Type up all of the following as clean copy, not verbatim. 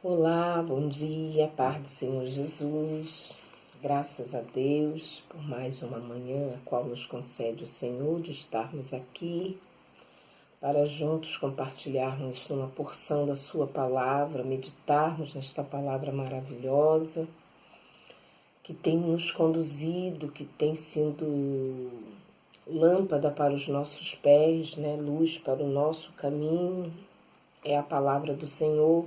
Olá, bom dia, paz do Senhor Jesus. Graças a Deus por mais uma manhã, a qual nos concede o Senhor de estarmos aqui para juntos compartilharmos uma porção da sua palavra, meditarmos nesta palavra maravilhosa que tem nos conduzido, que tem sido lâmpada para os nossos pés, luz para o nosso caminho. É a palavra do Senhor.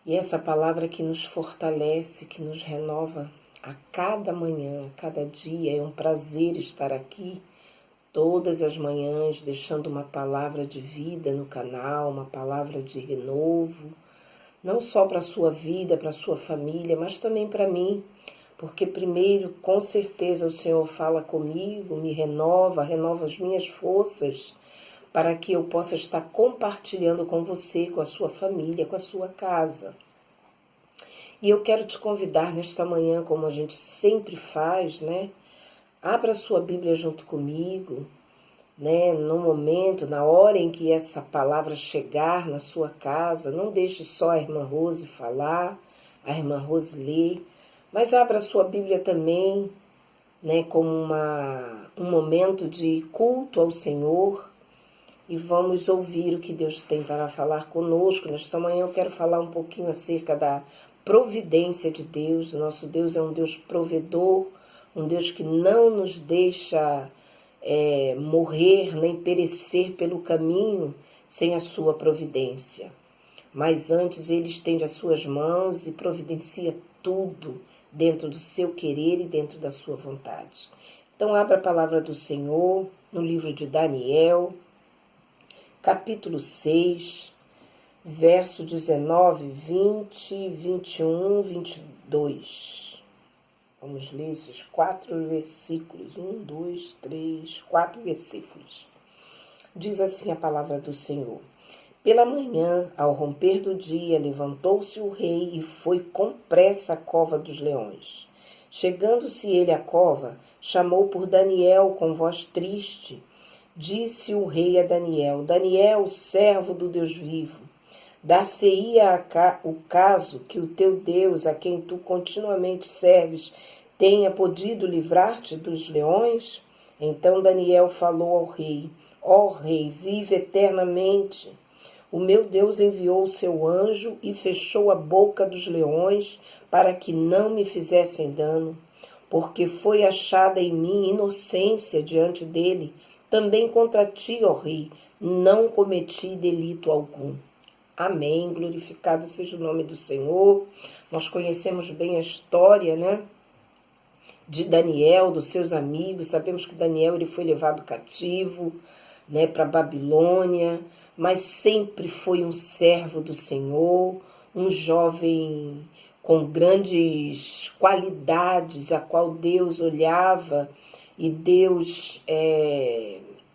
E essa palavra que nos fortalece, que nos renova a cada manhã, a cada dia. É um prazer estar aqui todas as manhãs, deixando uma palavra de vida no canal, uma palavra de renovo, não só para a sua vida, para a sua família, mas também para mim, porque primeiro, com certeza, o Senhor fala comigo, me renova as minhas forças, para que eu possa estar compartilhando com você, com a sua família, com a sua casa. E eu quero te convidar nesta manhã, como a gente sempre faz, Abra a sua Bíblia junto comigo, no momento, na hora em que essa palavra chegar na sua casa, não deixe só a irmã Rose falar, a irmã Rose ler, mas abra a sua Bíblia também, como um momento de culto ao Senhor, e vamos ouvir o que Deus tem para falar conosco. Nesta manhã eu quero falar um pouquinho acerca da providência de Deus. O nosso Deus é um Deus provedor, um Deus que não nos deixa morrer nem perecer pelo caminho sem a sua providência. Mas antes Ele estende as suas mãos e providencia tudo dentro do seu querer e dentro da sua vontade. Então abra a palavra do Senhor no livro de Daniel, capítulo 6, verso 19, 20, 21, 22. Vamos ler esses 4 versículos. 1, 2, 3, 4 versículos. Diz assim a palavra do Senhor. Pela manhã, ao romper do dia, levantou-se o rei e foi com pressa à cova dos leões. Chegando-se ele à cova, chamou por Daniel com voz triste. Disse o rei a Daniel: Daniel, servo do Deus vivo, dar-se-ia o caso que o teu Deus, a quem tu continuamente serves, tenha podido livrar-te dos leões? Então Daniel falou ao rei: Ó rei, vive eternamente. O meu Deus enviou o seu anjo e fechou a boca dos leões para que não me fizessem dano, porque foi achada em mim inocência diante dele. Também contra ti, ó rei, não cometi delito algum. Amém. Glorificado seja o nome do Senhor. Nós conhecemos bem a história, de Daniel, dos seus amigos. Sabemos que Daniel ele foi levado cativo, para a Babilônia, mas sempre foi um servo do Senhor, um jovem com grandes qualidades, a qual Deus olhava e Deus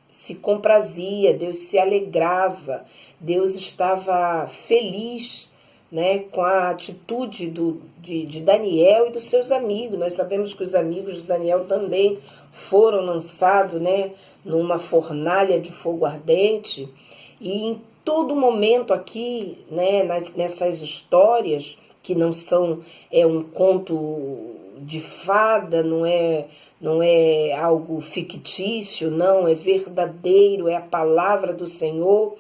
se comprazia, Deus se alegrava, Deus estava feliz, com a atitude de Daniel e dos seus amigos. Nós sabemos que os amigos de Daniel também foram lançados, numa fornalha de fogo ardente. E em todo momento aqui, nessas histórias, que não são um conto de fada, não é algo fictício, não, é verdadeiro, é a palavra do Senhor.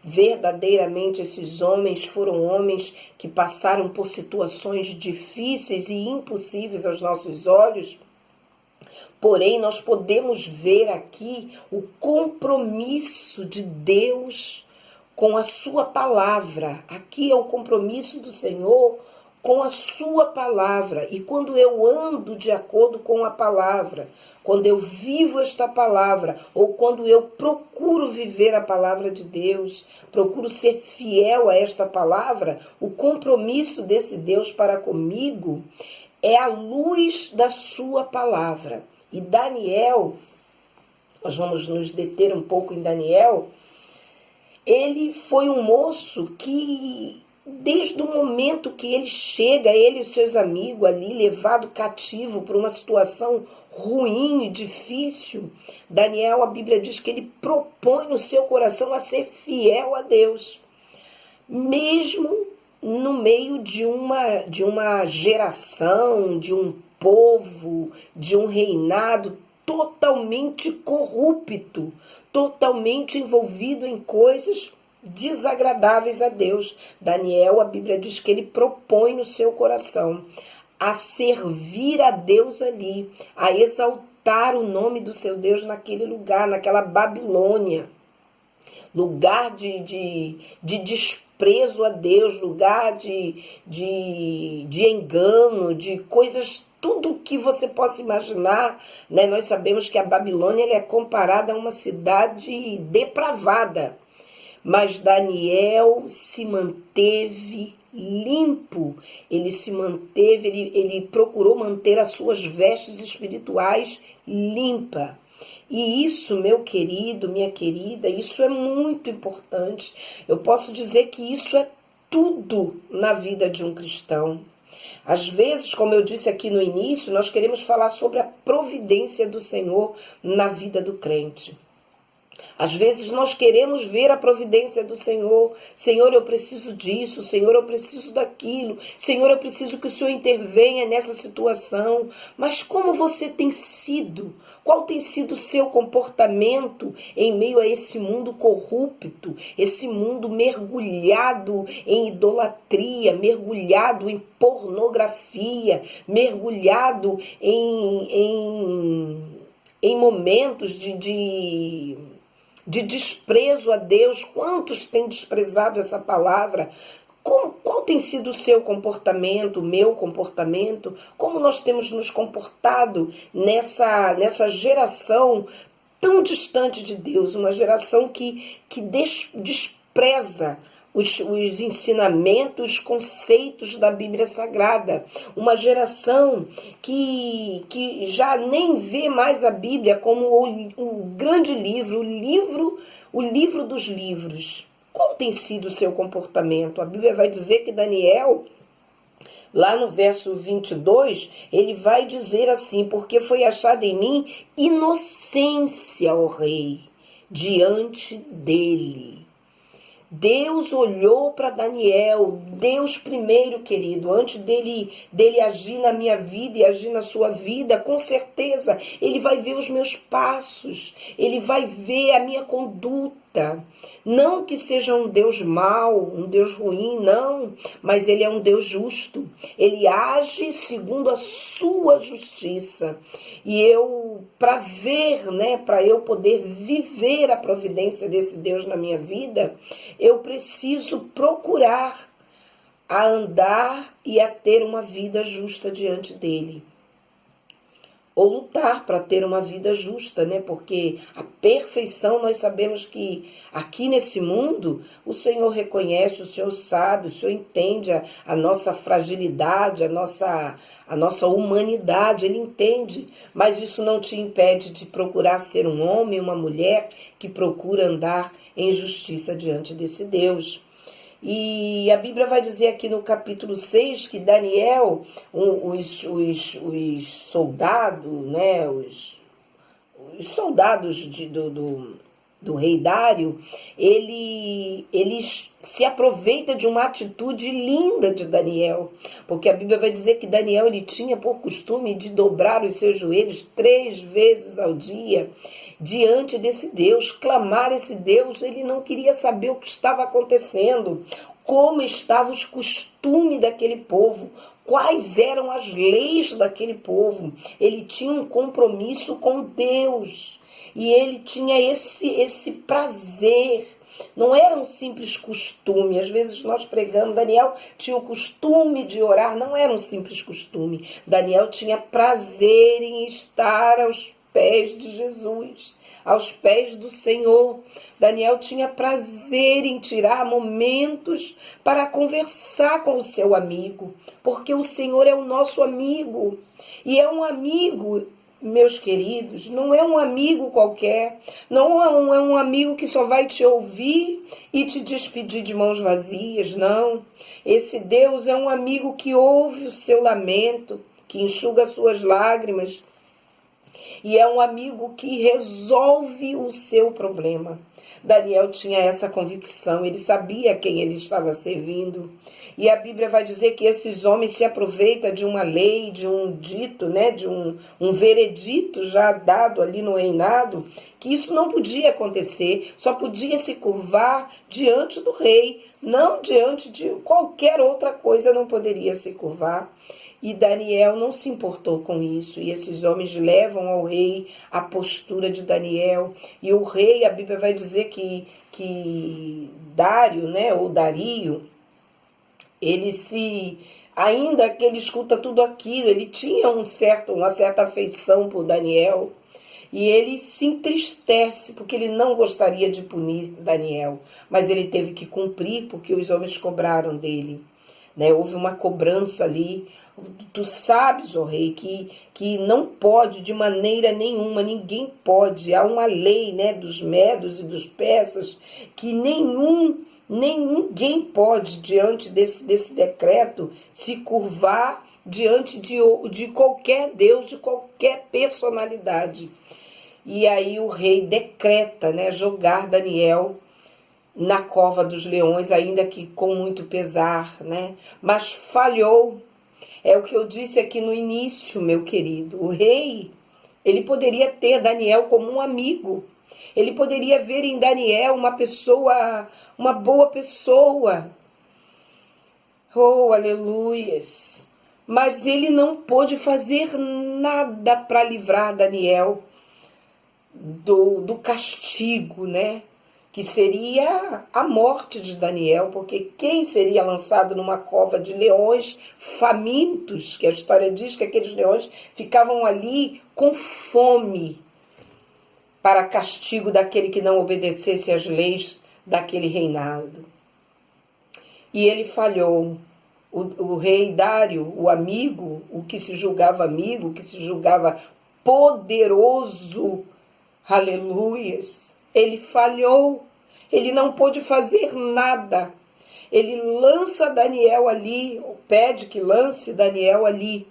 Verdadeiramente esses homens foram homens que passaram por situações difíceis e impossíveis aos nossos olhos. Porém, nós podemos ver aqui o compromisso de Deus com a sua palavra. Aqui é o compromisso do Senhor com a sua palavra. E quando eu ando de acordo com a palavra, quando eu vivo esta palavra, ou quando eu procuro viver a palavra de Deus, procuro ser fiel a esta palavra, o compromisso desse Deus para comigo é a luz da sua palavra. E Daniel, nós vamos nos deter um pouco em Daniel, ele foi um moço que, desde o momento que ele chega, ele e seus amigos ali, levado cativo por uma situação ruim e difícil, Daniel, a Bíblia diz que ele propõe no seu coração a ser fiel a Deus. Mesmo no meio de uma geração, de um povo, de um reinado totalmente corrupto, totalmente envolvido em coisas desagradáveis a Deus. Daniel, a Bíblia diz que ele propõe no seu coração a servir a Deus ali, a exaltar o nome do seu Deus naquele lugar, naquela Babilônia, lugar de desprezo a Deus, lugar de engano, de coisas, tudo que você possa imaginar, né? Nós sabemos que a Babilônia ela é comparada a uma cidade depravada, mas Daniel se manteve limpo, ele se manteve, ele procurou manter as suas vestes espirituais limpas. E isso, meu querido, minha querida, isso é muito importante. Eu posso dizer que isso é tudo na vida de um cristão. Às vezes, como eu disse aqui no início, nós queremos falar sobre a providência do Senhor na vida do crente. Às vezes nós queremos ver a providência do Senhor. Senhor, eu preciso disso. Senhor, eu preciso daquilo. Senhor, eu preciso que o Senhor intervenha nessa situação. Mas como você tem sido? Qual tem sido o seu comportamento em meio a esse mundo corrupto? Esse mundo mergulhado em idolatria, mergulhado em pornografia, mergulhado em momentos de desprezo a Deus. Quantos têm desprezado essa palavra? Qual tem sido o seu comportamento, o meu comportamento? Como nós temos nos comportado nessa geração tão distante de Deus, uma geração que despreza os ensinamentos, os conceitos da Bíblia Sagrada. Uma geração que já nem vê mais a Bíblia como o grande livro, o livro dos livros. Qual tem sido o seu comportamento? A Bíblia vai dizer que Daniel, lá no verso 22, ele vai dizer assim: porque foi achada em mim inocência, ó rei, diante dele. Deus olhou para Daniel, Deus primeiro, querido, antes dele agir na minha vida e agir na sua vida, com certeza, ele vai ver os meus passos, ele vai ver a minha conduta. Não que seja um Deus mau, um Deus ruim, não, mas ele é um Deus justo. Ele age segundo a sua justiça. E eu, para ver, né, para eu poder viver a providência desse Deus na minha vida, eu preciso procurar a andar e a ter uma vida justa diante dele. Ou lutar para ter uma vida justa, né? Porque a perfeição, nós sabemos que aqui nesse mundo, o Senhor reconhece, o Senhor sabe, o Senhor entende a nossa fragilidade, a nossa humanidade, Ele entende. Mas isso não te impede de procurar ser um homem, uma mulher que procura andar em justiça diante desse Deus. E a Bíblia vai dizer aqui no capítulo 6 que Daniel, os soldados, né, os soldados do rei Dário, eles se aproveita de uma atitude linda de Daniel, porque a Bíblia vai dizer que Daniel ele tinha por costume de dobrar os seus joelhos 3 vezes ao dia, diante desse Deus, clamar esse Deus. Ele não queria saber o que estava acontecendo, como estavam os costumes daquele povo, quais eram as leis daquele povo. Ele tinha um compromisso com Deus e ele tinha esse prazer. Não era um simples costume. Às vezes nós pregamos, Daniel tinha o costume de orar, não era um simples costume. Daniel tinha prazer em estar aos pés de Jesus, aos pés do Senhor. Daniel tinha prazer em tirar momentos para conversar com o seu amigo, porque o Senhor é o nosso amigo. E é um amigo, meus queridos, não é um amigo qualquer, não é um amigo que só vai te ouvir e te despedir de mãos vazias, não. Esse Deus é um amigo que ouve o seu lamento, que enxuga as suas lágrimas, E é um amigo que resolve o seu problema. Daniel tinha essa convicção, ele sabia a quem ele estava servindo. E a Bíblia vai dizer que esses homens se aproveitam de uma lei, de um dito, né, de um veredito já dado ali no reinado, que isso não podia acontecer, só podia se curvar diante do rei, não diante de qualquer outra coisa, não poderia se curvar. E Daniel não se importou com isso. E esses homens levam ao rei a postura de Daniel. E o rei, a Bíblia vai dizer que Dário, né, ou Dario, ainda que ele escuta tudo aquilo, ele tinha uma certa afeição por Daniel. E ele se entristece porque ele não gostaria de punir Daniel. Mas ele teve que cumprir porque os homens cobraram dele. Né? Houve uma cobrança ali. Tu sabes, ó rei, que não pode de maneira nenhuma, ninguém pode. Há uma lei, né, dos medos e dos persas que ninguém pode, diante desse decreto, se curvar diante de qualquer Deus, de qualquer personalidade. E aí o rei decreta, né, jogar Daniel na cova dos leões, ainda que com muito pesar, né? Mas falhou. É o que eu disse aqui no início, meu querido. O rei, ele poderia ter Daniel como um amigo. Ele poderia ver em Daniel uma boa pessoa. Oh, aleluias! Mas ele não pôde fazer nada para livrar Daniel do castigo, né? Que seria a morte de Daniel, porque quem seria lançado numa cova de leões famintos, que a história diz que aqueles leões ficavam ali com fome, para castigo daquele que não obedecesse às leis daquele reinado. E ele falhou. O rei Dário, o amigo, o que se julgava amigo, o que se julgava poderoso, aleluias, ele falhou, ele não pôde fazer nada. Ele lança Daniel ali, pede que lance Daniel ali.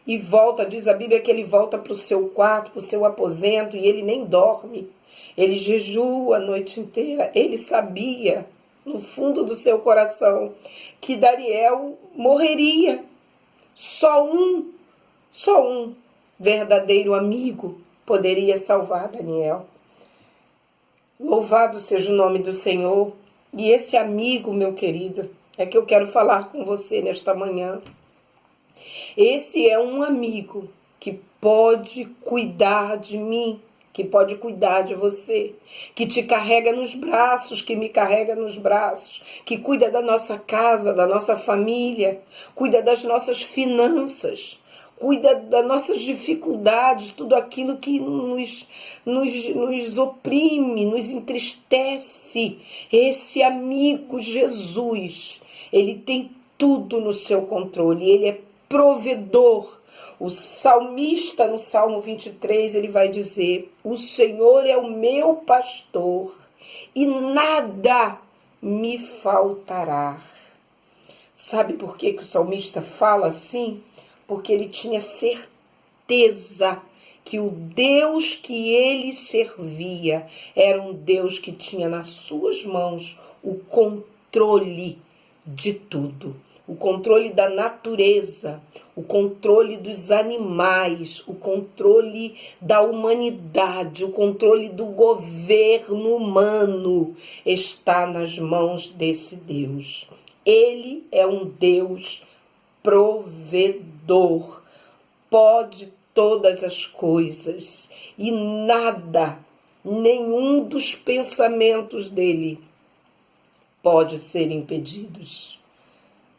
E volta, diz a Bíblia que ele volta para o seu quarto, para o seu aposento, e ele nem dorme. Ele jejua a noite inteira. Ele sabia, no fundo do seu coração, que Daniel morreria. Só um verdadeiro amigo poderia salvar Daniel. Louvado seja o nome do Senhor. E esse amigo, meu querido, é que eu quero falar com você nesta manhã. Esse é um amigo que pode cuidar de mim, que pode cuidar de você, que te carrega nos braços, que me carrega nos braços, que cuida da nossa casa, da nossa família, cuida das nossas finanças, cuida das nossas dificuldades, tudo aquilo que nos oprime, nos entristece. Esse amigo Jesus, ele tem tudo no seu controle, ele é provedor. O salmista, no Salmo 23, ele vai dizer: o Senhor é o meu pastor e nada me faltará. Sabe por que o salmista fala assim? Porque ele tinha certeza que o Deus que ele servia era um Deus que tinha nas suas mãos o controle de tudo. O controle da natureza, o controle dos animais, o controle da humanidade, o controle do governo humano está nas mãos desse Deus. Ele é um Deus provedor, pode todas as coisas e nada, nenhum dos pensamentos dele pode ser impedidos.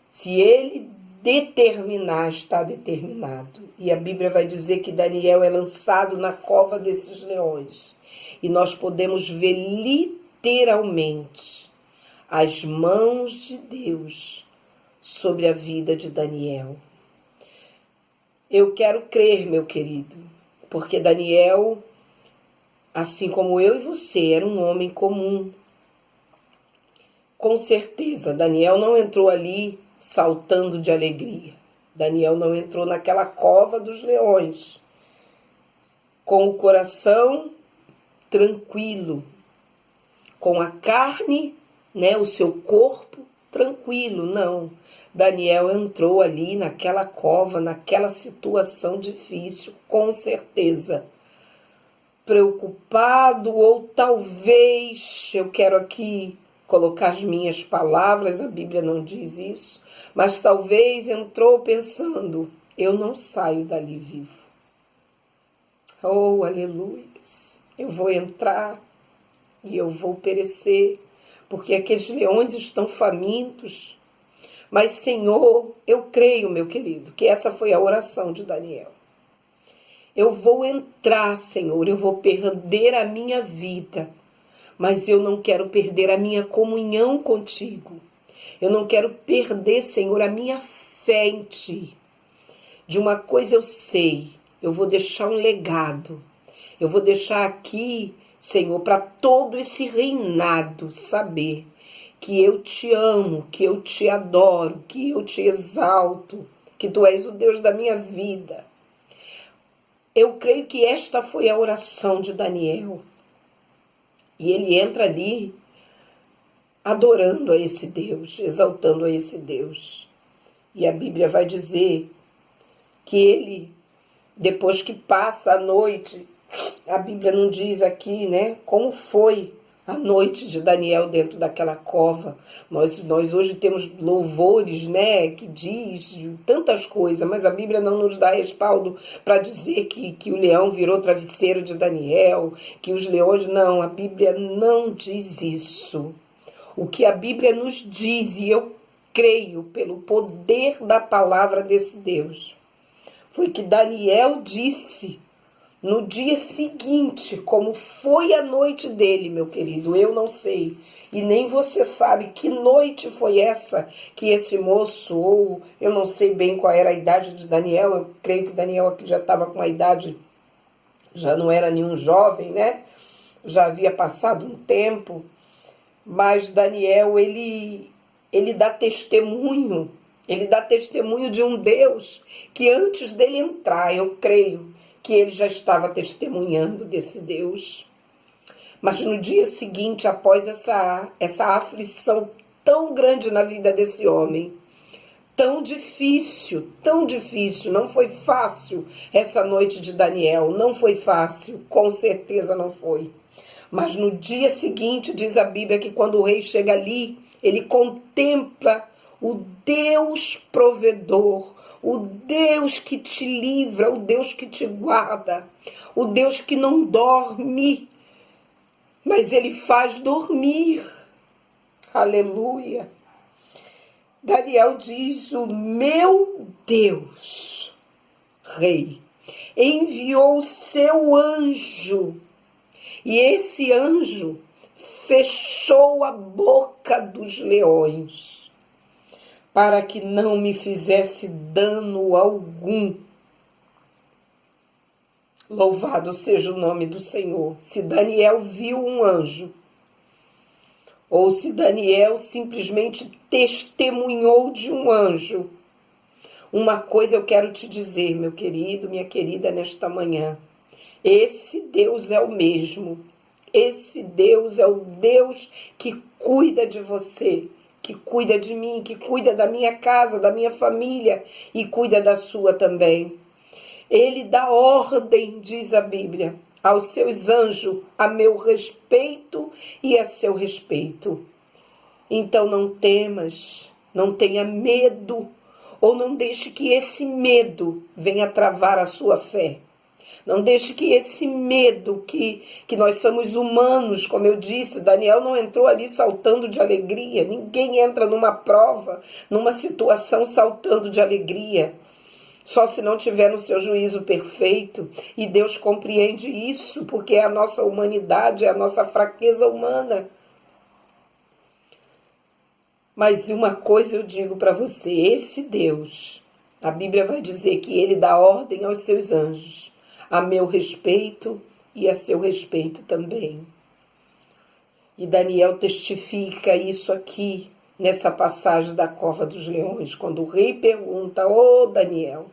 Se ele determinar, está determinado. E a Bíblia vai dizer que Daniel é lançado na cova desses leões. E nós podemos ver literalmente as mãos de Deus sobre a vida de Daniel. Eu quero crer, meu querido, porque Daniel, assim como eu e você, era um homem comum. Com certeza, Daniel não entrou ali saltando de alegria. Daniel não entrou naquela cova dos leões com o coração tranquilo, com a carne, né, o seu corpo tranquilo. Não, Daniel entrou ali naquela cova, naquela situação difícil, com certeza, preocupado, ou talvez, eu quero aqui colocar as minhas palavras, a Bíblia não diz isso, mas talvez entrou pensando, eu não saio dali vivo. Oh, aleluia! Eu vou entrar e eu vou perecer, porque aqueles leões estão famintos. Mas, Senhor, eu creio, meu querido, que essa foi a oração de Daniel. Eu vou entrar, Senhor, eu vou perder a minha vida, mas eu não quero perder a minha comunhão contigo. Eu não quero perder, Senhor, a minha fé em ti. De uma coisa eu sei, eu vou deixar um legado. Eu vou deixar aqui, Senhor, para todo esse reinado saber que eu te amo, que eu te adoro, que eu te exalto, que tu és o Deus da minha vida. Eu creio que esta foi a oração de Daniel. E ele entra ali adorando a esse Deus, exaltando a esse Deus. E a Bíblia vai dizer que ele, depois que passa a noite, a Bíblia não diz aqui, né, como foi a noite de Daniel dentro daquela cova. Nós hoje temos louvores, né, que diz tantas coisas, mas a Bíblia não nos dá respaldo para dizer que o leão virou travesseiro de Daniel, que os leões... Não, a Bíblia não diz isso. O que a Bíblia nos diz, e eu creio pelo poder da palavra desse Deus, foi que Daniel disse no dia seguinte, como foi a noite dele, meu querido, eu não sei. E nem você sabe que noite foi essa que esse moço, ou eu não sei bem qual era a idade de Daniel, eu creio que Daniel aqui já estava com uma idade, já não era nenhum jovem, né? Já havia passado um tempo, mas Daniel, ele dá testemunho de um Deus que antes dele entrar, eu creio, que ele já estava testemunhando desse Deus. Mas no dia seguinte, após essa aflição tão grande na vida desse homem, tão difícil, não foi fácil essa noite de Daniel, não foi fácil, com certeza não foi. Mas no dia seguinte, diz a Bíblia que quando o rei chega ali, ele contempla o Deus provedor, o Deus que te livra, o Deus que te guarda, o Deus que não dorme, mas ele faz dormir. Aleluia. Daniel diz, o meu Deus, rei, enviou o seu anjo, e esse anjo fechou a boca dos leões, para que não me fizesse dano algum. Louvado seja o nome do Senhor. Se Daniel viu um anjo, ou se Daniel simplesmente testemunhou de um anjo, uma coisa eu quero te dizer, meu querido, minha querida, nesta manhã. Esse Deus é o mesmo. Esse Deus é o Deus que cuida de você, que cuida de mim, que cuida da minha casa, da minha família e cuida da sua também. Ele dá ordem, diz a Bíblia, aos seus anjos a meu respeito e a seu respeito. Então não temas, não tenha medo, ou não deixe que esse medo venha travar a sua fé. Não deixe que esse medo, que nós somos humanos, como eu disse, Daniel não entrou ali saltando de alegria. Ninguém entra numa prova, numa situação saltando de alegria. Só se não tiver no seu juízo perfeito. E Deus compreende isso, porque é a nossa humanidade, é a nossa fraqueza humana. Mas uma coisa eu digo para você, esse Deus, a Bíblia vai dizer que ele dá ordem aos seus anjos, a meu respeito e a seu respeito também. E Daniel testifica isso aqui, nessa passagem da cova dos leões, quando o rei pergunta, Daniel,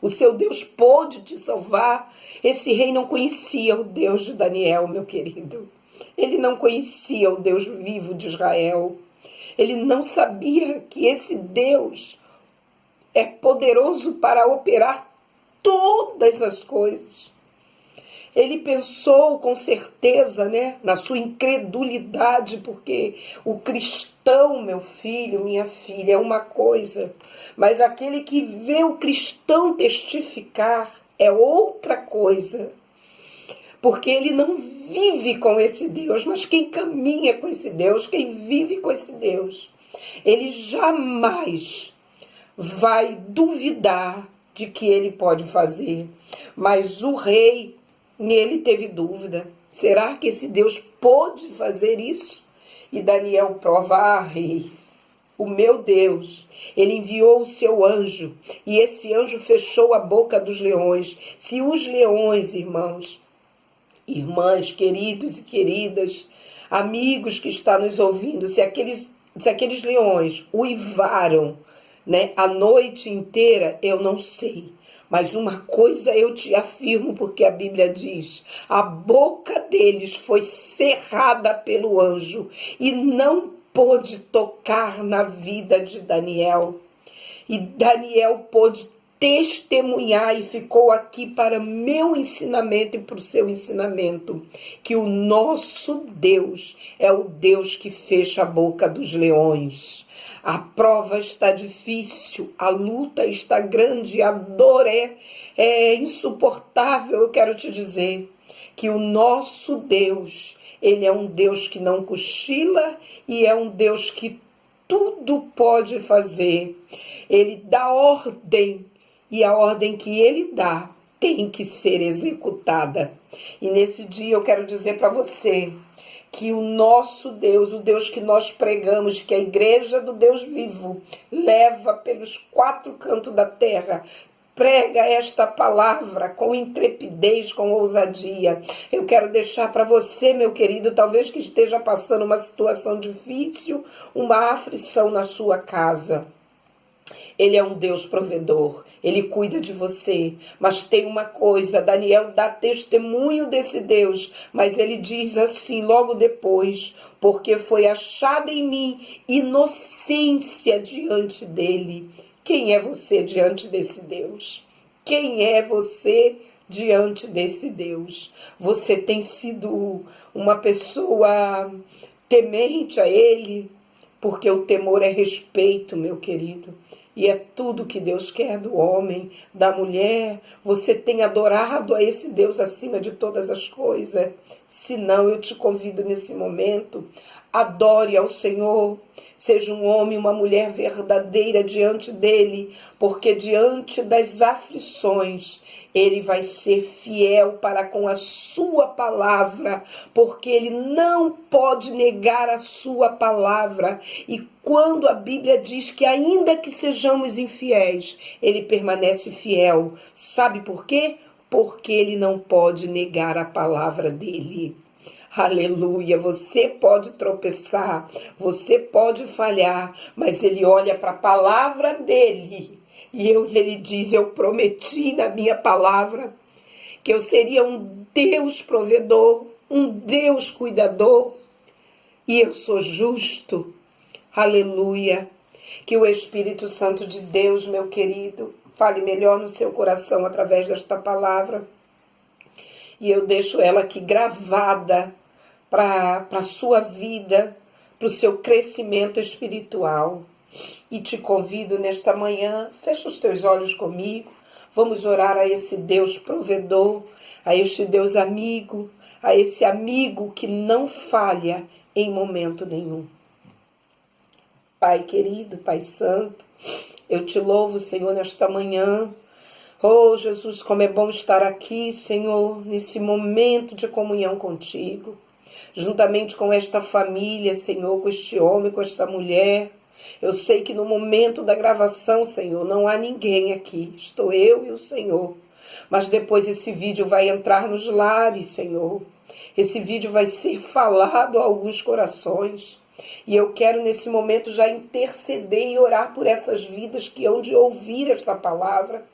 O seu Deus pôde te salvar. Esse rei não conhecia o Deus de Daniel, meu querido. Ele não conhecia o Deus vivo de Israel. Ele não sabia que esse Deus é poderoso para operar todas as coisas. Ele pensou com certeza, né, na sua incredulidade, porque o cristão, meu filho, minha filha, é uma coisa, mas aquele que vê o cristão testificar é outra coisa. Porque ele não vive com esse Deus, mas quem caminha com esse Deus, quem vive com esse Deus, ele jamais vai duvidar de que ele pode fazer. Mas o rei, nele teve dúvida. Será que esse Deus pôde fazer isso? E Daniel prova, rei, o meu Deus, ele enviou o seu anjo, e esse anjo fechou a boca dos leões. Se os leões, irmãs, queridos e queridas, amigos que estão nos ouvindo, se aqueles leões uivaram, né, a noite inteira, eu não sei. Mas uma coisa eu te afirmo, porque a Bíblia diz, a boca deles foi cerrada pelo anjo e não pôde tocar na vida de Daniel. E Daniel pôde testemunhar e ficou aqui para meu ensinamento e para o seu ensinamento, que o nosso Deus é o Deus que fecha a boca dos leões. A prova está difícil, a luta está grande, a dor é insuportável. Eu quero te dizer que o nosso Deus, ele é um Deus que não cochila e é um Deus que tudo pode fazer. Ele dá ordem e a ordem que ele dá tem que ser executada. E nesse dia eu quero dizer para você que o nosso Deus, o Deus que nós pregamos, que a igreja do Deus vivo leva pelos 4 cantos da terra, prega esta palavra com intrepidez, com ousadia. Eu quero deixar para você, meu querido, talvez que esteja passando uma situação difícil, uma aflição na sua casa. Ele é um Deus provedor, ele cuida de você. Mas tem uma coisa, Daniel dá testemunho desse Deus, mas ele diz assim logo depois, porque foi achada em mim inocência diante dele. Quem é você diante desse Deus? Quem é você diante desse Deus? Você tem sido uma pessoa temente a ele? Porque o temor é respeito, meu querido. E é tudo que Deus quer do homem, da mulher. Você tem adorado a esse Deus acima de todas as coisas? Se não, eu te convido nesse momento, adore ao Senhor. Seja um homem, uma mulher verdadeira diante dele, porque diante das aflições, ele vai ser fiel para com a sua palavra, porque ele não pode negar a sua palavra. E quando a Bíblia diz que ainda que sejamos infiéis, ele permanece fiel. Sabe por quê? Porque ele não pode negar a palavra dele. Aleluia, você pode tropeçar, você pode falhar, mas ele olha para a palavra dele e ele diz, eu prometi na minha palavra que eu seria um Deus provedor, um Deus cuidador e eu sou justo. Aleluia, que o Espírito Santo de Deus, meu querido, fale melhor no seu coração através desta palavra e eu deixo ela aqui gravada para a sua vida, para o seu crescimento espiritual. E te convido nesta manhã, fecha os teus olhos comigo, vamos orar a esse Deus provedor, a este Deus amigo, a esse amigo que não falha em momento nenhum. Pai querido, Pai santo, eu te louvo, Senhor, nesta manhã. Oh, Jesus, como é bom estar aqui, Senhor, nesse momento de comunhão contigo. Juntamente com esta família, Senhor, com este homem, com esta mulher. Eu sei que no momento da gravação, Senhor, não há ninguém aqui. Estou eu e o Senhor. Mas depois esse vídeo vai entrar nos lares, Senhor. Esse vídeo vai ser falado a alguns corações. E eu quero nesse momento já interceder e orar por essas vidas que hão de ouvir esta palavra.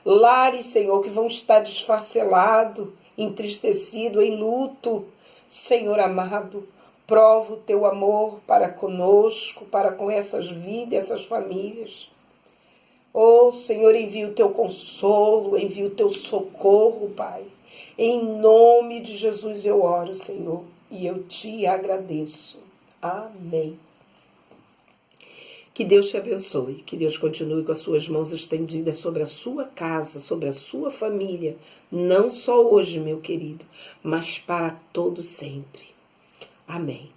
Lares, Senhor, que vão estar desfarcelados, entristecidos, em luto. Senhor amado, prova o teu amor para conosco, para com essas vidas, essas famílias. Oh, Senhor, envia o teu consolo, envia o teu socorro, Pai. Em nome de Jesus eu oro, Senhor, e eu te agradeço. Amém. Que Deus te abençoe, que Deus continue com as suas mãos estendidas sobre a sua casa, sobre a sua família, não só hoje, meu querido, mas para todo sempre. Amém.